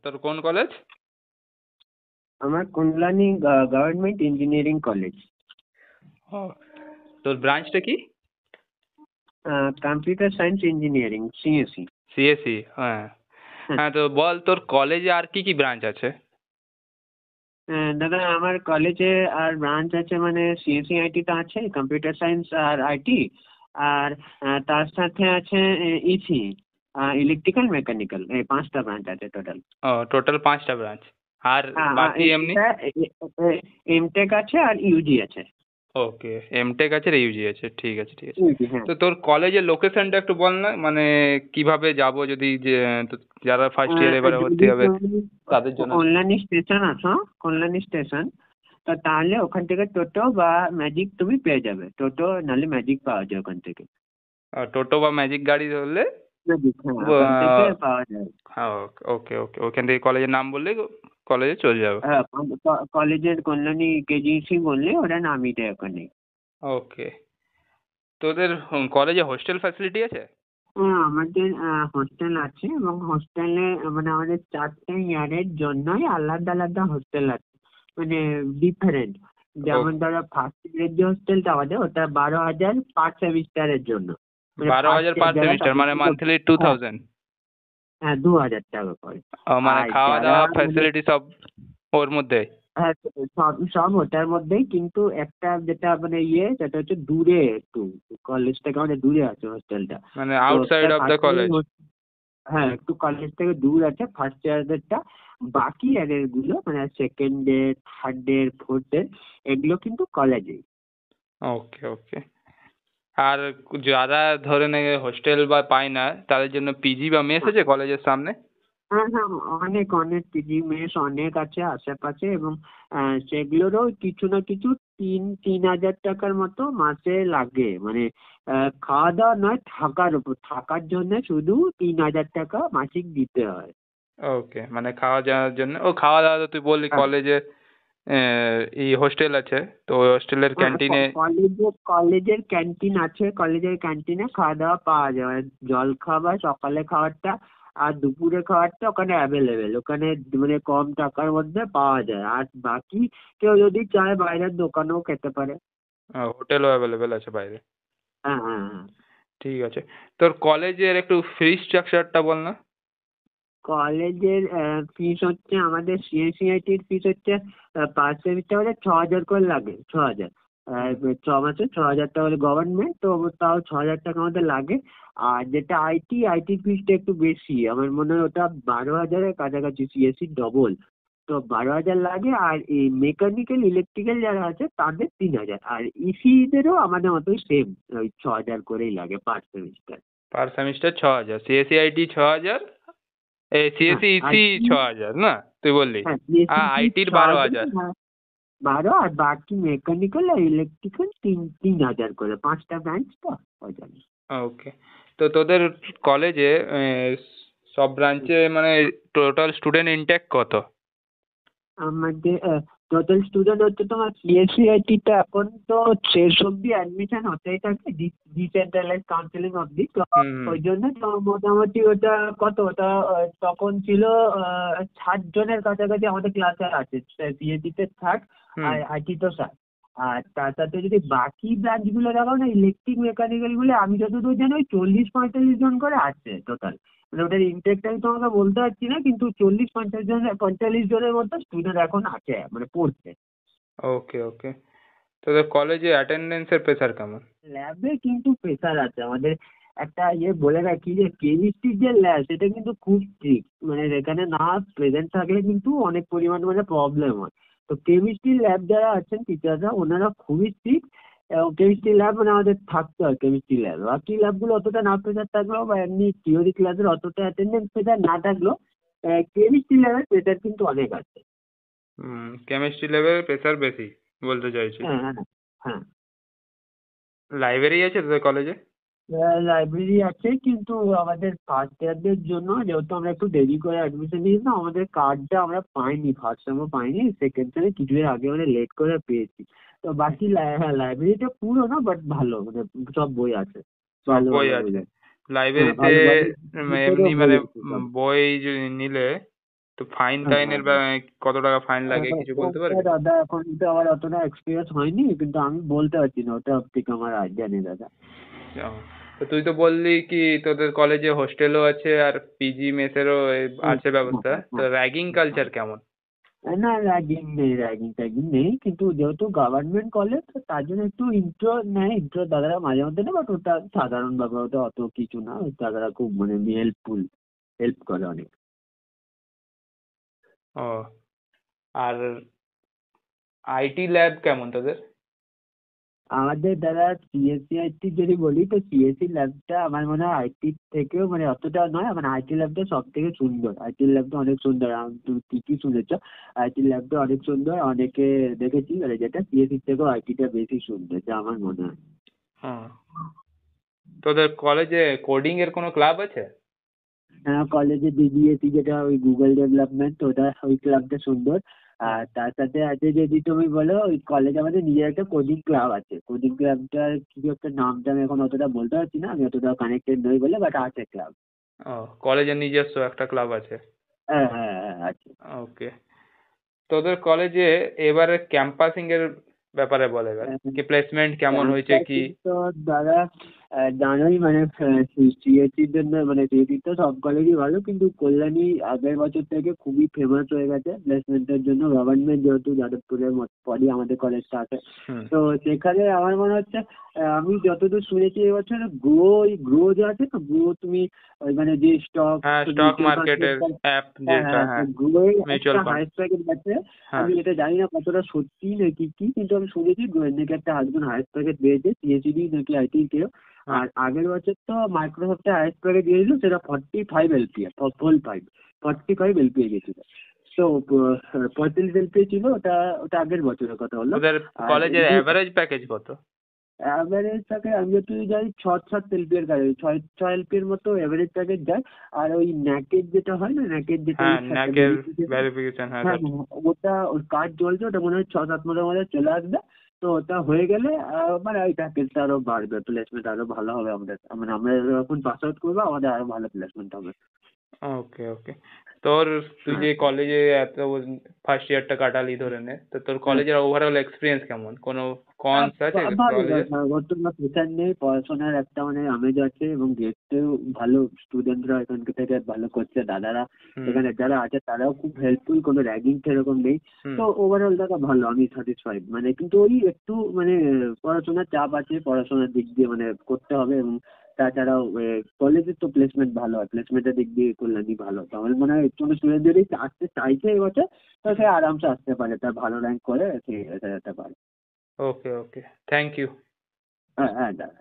তোর কোন কলেজ? আমার কল্যাণী গভর্নমেন্ট ইঞ্জিনিয়ারিং কলেজ। ও, তোর ব্রাঞ্চটা কি? Computer science engineering, CSE. CSC, হ্যাঁ। হ্যাঁ, তো বল তোর কলেজে আর কি কি ব্রাঞ্চ আছে? দাদা, আমার কলেজে আর ব্রাঞ্চ আছে, মানে সিএসসি আইটি তো আছে, কম্পিউটার সায়েন্স আর আইটি। আর তার সাথে আছে ইসি, ইলেকট্রিক্যাল মেকানিক্যাল, এই 5টা ব্রাঞ্চ আছে টোটাল। ও, টোটাল 5টা ব্রাঞ্চ। আর বাকি এমনি? এমটেক আছে আর ইউজি আছে। ওকে, এমটেক আছে আর ইউজি আছে, ঠিক আছে ঠিক আছে। ইউজি, হ্যাঁ। তো তোর কলেজের লোকেশনটা একটু বল না, মানে কিভাবে যাব যদি যে যারা ফার্স্ট ইয়ার এবারে ভর্তি যদি হবে তুমি তাদের জন্য। কল্যাণী স্টেশন আসো, কল্যাণী স্টেশন, তো তাহলে ওখান থেকে টোটো বা ম্যাজিক তুমি পেয়ে যাবে। টোটো নাহলে ম্যাজিক পাওয়া যায় ওখান থেকে। টোটো বা ম্যাজিক গাড়ি ধরলে ম্যাজিক, হ্যাঁ, ওখান থেকে পাওয়া যায়। হ্যাঁ, ওকে ওকে, ওখান থেকে কলেজের নাম বললে কলেজে চলে যাবে। হ্যাঁ, কলেজের কল্যাণী কেজিসি বললে ওরা নামিয়ে দেয় ওখানে। ওকে, তোদের কলেজে হোস্টেল ফ্যাসিলিটি আছে? হ্যাঁ, আমাদের হোস্টেল আছে, এবং হোস্টেলে মানে আমাদের 4টে ইয়ারের জন্যই আলাদা আলাদা হোস্টেল আছে, মানে ডিফারেন্ট। যেমন ধরো ফার্স্ট ইয়ারের যে হোস্টেলটা আমাদের, ওটা 12,000 পার সেমিস্টারের জন্য, মানে 12,000 ফার্স্ট পার ইয়ার যারা সেমিস্টার, তাদের মানে জন্য। মান্থলি হ্যাঁ, 2,000? হ্যাঁ, 2,000 টাকা করে। মানে আর খাওয়া যারা দাওয়া মানে, ফ্যাসিলিটি সব ওর মধ্যে? হ্যাঁ, সব সব ওটার মধ্যেই, কিন্তু একটা যেটা মানে সেটা হচ্ছে দূরে একটু, কলেজ থেকে আমাদের দূরে আছে হোস্টেলটা। মানে তো ওটা outside of the first college? Year, হ্যাঁ, একটু কলেজ থেকে দূর আছে ফার্স্ট ইয়ারদেরটা। বাকি ইয়ারের গুলো মানে second year, third year, fourth year, এগুলো কিন্তু কলেজে। ওকে ওকে। আর যারা ধরে নে হোস্টেল বা পায় না, তাদের জন্য পিজি বা মেস আছে কলেজের সামনে? হ্যাঁ, হ্যাঁ, অনেক অনেক পিজি মেস অনেক আছে আশেপাশে, এবং সেগুলোরও কিছু না কিছু 3,000 টাকার মতো মাসে লাগে, মানে খাওয়া দাওয়া নয়, থাকার উপর, থাকার জন্য শুধু 3,000 টাকা মাসিক দিতে হয়। ওকে, মানে খাওয়া যাওয়ার জন্য, ও খাওয়া দাওয়া তো তুই বললি হ্যাঁ, কলেজে এই হোস্টেল আছে, তো ওই হোস্টেলের হ্যাঁ, ক্যান্টিনে? কলেজের ক্যান্টিন আছে, কলেজের ক্যান্টিনে খাওয়া দাওয়া পাওয়া যায়, জল খাবার, সকালে খাবারটা আর দুপুরে খাবারটা ওখানে অ্যাভেলেবেল, ওখানে মানে কম টাকার মধ্যে পাওয়া যায়। আর বাকি কেউ যদি চায় বাইরের দোকানেও খেতে পারে। হোটেলও অ্যাভেলেবেল আছে বাইরে? হ্যাঁ, হ্যাঁ, হ্যাঁ। ঠিক আছে। তোর কলেজের একটু ফি স্ট্রাকচারটা বল না। কলেজের ফিস হচ্ছে, আমাদের সিএসসিআইটির ফিস হচ্ছে পার সেমিস্টার হলে 6,000 করে লাগে, 6,000। আর হুম। 6 মাসে 6,000 টাকা হলে গভর্নমেন্ট, তো তাও 6,000 টাকা আমাদের লাগে। আর যেটা আইটির ফিসটা একটু বেশি, আমার মনে হয় ওটা 12,000-এর কাছাকাছি, সিএসসি ডবল। তো 12,000 লাগে। আর এই মেকানিক্যাল ইলেকট্রিক্যাল যারা আছে তাদের 3,000। আর ইসিদেরও আমাদের মতোই সেম, ওই 6,000 করেই লাগে পার semester. Per semester 6,000, CSC IT 6,000, হ্যাঁ, সিএসসি ইসি আইটি, 6,000 না তুই বললি? হ্যাঁ, আর সিএসসি আইটির 6,000, 12,000? 12, আর বাকি মেকানিক্যাল আর ইলেকট্রিক্যাল 3,000 করে, 5টা ব্রাঞ্চ তো ওই জন্য। ওকে। তো তোদের কলেজে সব ব্রাঞ্চে মানে টোটাল স্টুডেন্ট ইনটেক কত? আমাদের টোটাল স্টুডেন্ট হচ্ছে তোমার সিএসসিআইটিতে এখন তো শেষ অব্দি অ্যাডমিশন হতেই থাকে, ডিসেন্ট্রালাইজ কাউন্সিলিং অব্দি, তো হুম ওই জন্য তো মোটামুটি ওটা কত, ওটা তখন ছিল 60 জনের কাছাকাছি আমাদের ক্লাসে আছে, সিএসসিতে 60 হুম। আর আইটি তো 60। আর তার সাথে যদি বাকি ব্রাঞ্চগুলো দেখাও না, ইলেকট্রিক মেকানিক্যাল গুলো, আমি যতদূর জানি ওই 40-45 জন করে আছে টোটাল। মানে ওটার ইনটেকটা আমি তোমাকে বলতে পারছি না, কিন্তু 40-45 জনের মতো স্টুডেন্ট এখন আছে, মানে পড়ছে। ওকে ওকে। তোদের কলেজে অ্যাটেন্ডেন্সের প্রেসার কেমন? ল্যাবে কিন্তু প্রেসার আছে আমাদের। একটা বলে রাখি যে কেমিস্ট্রির যে ল্যাব, সেটা কিন্তু খুব স্ট্রিক্ট, মানে এখানে না প্রেজেন্ট থাকলে কিন্তু অনেক পরিমাণ মানে প্রবলেম হয়। তো কেমিস্ট্রির ল্যাব যারা আছেন টিচাররা, ওনারা খুবই স্ট্রিক্ট, এবং কেমিস্ট্রি ল্যাব মানে আমাদের থাকতে হয় কেমিস্ট্রি ল্যাব। বাকি ল্যাবগুলো অতটা না প্রেসার থাকলেও, বা এমনি থিওরি ক্লাসের অতটা অ্যাটেন্ডেন্স প্রেসার না থাকলেও, কেমিস্ট্রি ল্যাবের প্রেসার কিন্তু অনেক আছে। কেমিস্ট্রি লেভেল প্রেসার বেশি বলতে চাইছিস? হ্যাঁ, হ্যাঁ, হ্যাঁ। লাইব্রেরি আছে তোদের কলেজে? লাইব্রেরি আছে, কিন্তু আমাদের ফার্স্ট ইয়ারদের জন্য, যেহেতু আমরা একটু দেরি করে অ্যাডমিশন নিয়েছিলাম, আমাদের কার্ডটা আমরা পাইনি, ফার্স্ট সেমও পাইনি, সেকেন্ড সেমে কিছুদিন আগে মানে লেট করে পেয়েছি। তো বাকি হ্যাঁ, লাইব্রেরিটা পুরোনো বাট ভালো, মানে সব বই আছে, সব ভালো বই ভালো বই আছে? আছে। হ্যাঁ, লাইব্রেরিতে ভালো ভালো এমনি ভিতরেও বই মানে আছে সব। বই যদি নিলে তো ফাইন হ্যাঁ টাইনের হ্যাঁ কত টাকা ফাইন লাগে কিছু বলতে ওটা পারবি? দাদা এখন তো আমার অতটা এক্সপিরিয়েন্স হয়নি, কিন্তু আমি বলতে পারছি না, ওটা ঠিক আমার আইডিয়া নেই দাদা। ও, তো তুই তো বললি কি তোদের কলেজে হোস্টেলও আছে আর পিজি মেসেরও হ্যাঁ আছে ব্যবস্থা, হ্যাঁ তো হ্যাঁ র্যাগিং কালচার কেমন? না, র্যাগিং নেই, র্যাগিং ট্যাগিং নেই, কিন্তু যেহেতু গভর্নমেন্ট কলেজ তো তার জন্য একটু ইন্ট্রো নেয়, ইন্ট্রো দাদারা মাঝে মধ্যে নেয়, বাট ওটা সাধারণ ব্যাপার, ওটা অত কিছু না, ওই দাদারা খুব মানে হেল্পফুল, হেল্প করে অনেক। ও, আর আইটি ল্যাব কেমন তোদের? আমাদের দ্বারা সিএসসি আইটি যদি বলি, তো সিএসসি ল্যাবটা আমার মনে হয় আইটির থেকেও মানে অতটা নয়, মানে আইটি ল্যাবটা সব থেকে সুন্দর, আইটি ল্যাবটা অনেক সুন্দর, তুমি ঠিকই শুনেছ, আইটি ল্যাবটা অনেক সুন্দর, অনেকে দেখেছি, মানে যেটা সিএসসির থেকেও আইটিটা বেশি সুন্দর, যা আমার মনে হয়। হ্যাঁ, তোদের কলেজে কোডিং এর কোনো ক্লাব আছে? কলেজে বিবিএসি, যেটা ওই গুগল ডেভেলপমেন্ট, ওটা ওই ক্লাবটা সুন্দর। হুম। আর তার সাথে আছে যদি তুমি বলো, ওই কলেজে আমাদের নিজের একটা কোডিং ক্লাব আছে, কোডিং ক্লাবটার কিছু একটা নামটা আমি এখন অতটা বলতে পারছি না, আমি অতটা কানেক্টেড নই বলে, বাট আছে ক্লাব। ও, কলেজের নিজস্ব একটা ক্লাব আছে। হ্যাঁ হ্যাঁ হ্যাঁ আছে। ওকে। তোদের কলেজে এবারে ক্যাম্পাসিং এর ব্যাপারে বল এবার, কি প্লেসমেন্ট কেমন হয়েছে কি? ক্যাম্পাসিং তো দাদা জানোই, মানে সিএসসির জন্য, মানে সিএসসি তো সব কলেজই ভালো, কিন্তু কল্যাণী আগের বছর থেকে খুবই ফেমাস হয়ে গেছে প্লেসমেন্টের জন্য, গভর্নমেন্ট যেহেতু যাদবপুরের পরই আমাদের কলেজটা আছে, হুম। তো সেখানে আমার মনে হচ্ছে, আমি যতদূর শুনেছি এবছর গ্রো যে আছে না, গ্রো, তুমি ওই মানে যে স্টক হ্যাঁ, স্টক মার্কেটের অ্যাপ হ্যাঁ যেটা, হ্যাঁ, তো হ্যাঁ। গ্রোয়ের মিউচুয়াল একটা ফান্ড। হাইস্ট প্যাকেজ আছে। হ্যাঁ। আমি এটা জানি না কতটা সত্যি নাকি কি, কিন্তু আমি শুনেছি গোয়ের নাকি একটা হাসবেন্ড হাইস্ট প্যাকেজ পেয়েছে, সিএসইডি নাকি আইটি কেউ। হ্যাঁ। আর আগের বছর তো মাইক্রোসফটে হাইস্ট প্যাকেজ দিয়েছিল, সেটা 45 এলপিএ, ফুল 45 এলপিএ গেছিল। তো 35 এলপিএ ছিল, ওটা ওটা আগের বছরের কথা হলো। ওদের আর কলেজের অ্যাভারেজ প্যাকেজ কত? অ্যাভারেজ থাকে, আমি যতদূর জানি 6-7 এলপিএর কাছে, 6 এলপিএর মতো অ্যাভারেজ প্যাকেজ যায়। আর ওই ন্যাকের যেটা হয় না, ন্যাকের যেটা হ্যাঁ, ওই ন্যাকের verification, ভেরিফিকেশন, হ্যাঁ হ্যাঁ স্যার। হ্যাঁ, ওটা ওর কাজ চলছে, ওটা মনে হয় 6-7 মাসের মধ্যে চলে আসবে। তো ওটা হয়ে গেলে মানে ওই প্যাকেজটা আরো বাড়বে, প্লেসমেন্ট আরো ভালো হবে আমাদের, মানে আমরা যখন পাস আউট করবো আমাদের আরো ভালো প্লেসমেন্ট হবে। ওকে, ওকে। তোর, তুই যে কলেজে এত ফার্স্ট ইয়ারটা কাটালি ধরে নে, তো তোর হ্যাঁ কলেজের ওভারঅল এক্সপিরিয়েন্স কেমন? কোনো কনস আছে ভালো কলেজের? দাদা, ওর তো কোনো প্রেশার নেই, পড়াশোনার একটা মানে আমেজ আছে, এবং গেস্টেও ভালো, স্টুডেন্টরা এখান থেকে ভালো করছে, দাদারা হুম। এখানে যারা আছে তারাও খুব হেল্পফুল, কোনো র্যাগিং সেরকম নেই। হুম। তো ওভারঅল দাদা ভালো, আমি স্যাটিসফাইড, মানে কিন্তু ওই একটু মানে পড়াশোনার চাপ আছে, পড়াশোনার দিক দিয়ে মানে করতে হবে, এবং তাছাড়াও কলেজের তো প্লেসমেন্ট ভালো হয়, প্লেসমেন্টের দিক দিয়ে কল্যাণী ভালো, তো আমার মনে হয় একটু স্টুডেন্ট যদি আসতে চাইছে এবছর, তো সে আরামসে আসতে পারে, তার ভালো র্যাঙ্ক করে সে যেতে পারে। Okay, okay. Thank you. হ্যাঁ হ্যাঁ দাদা।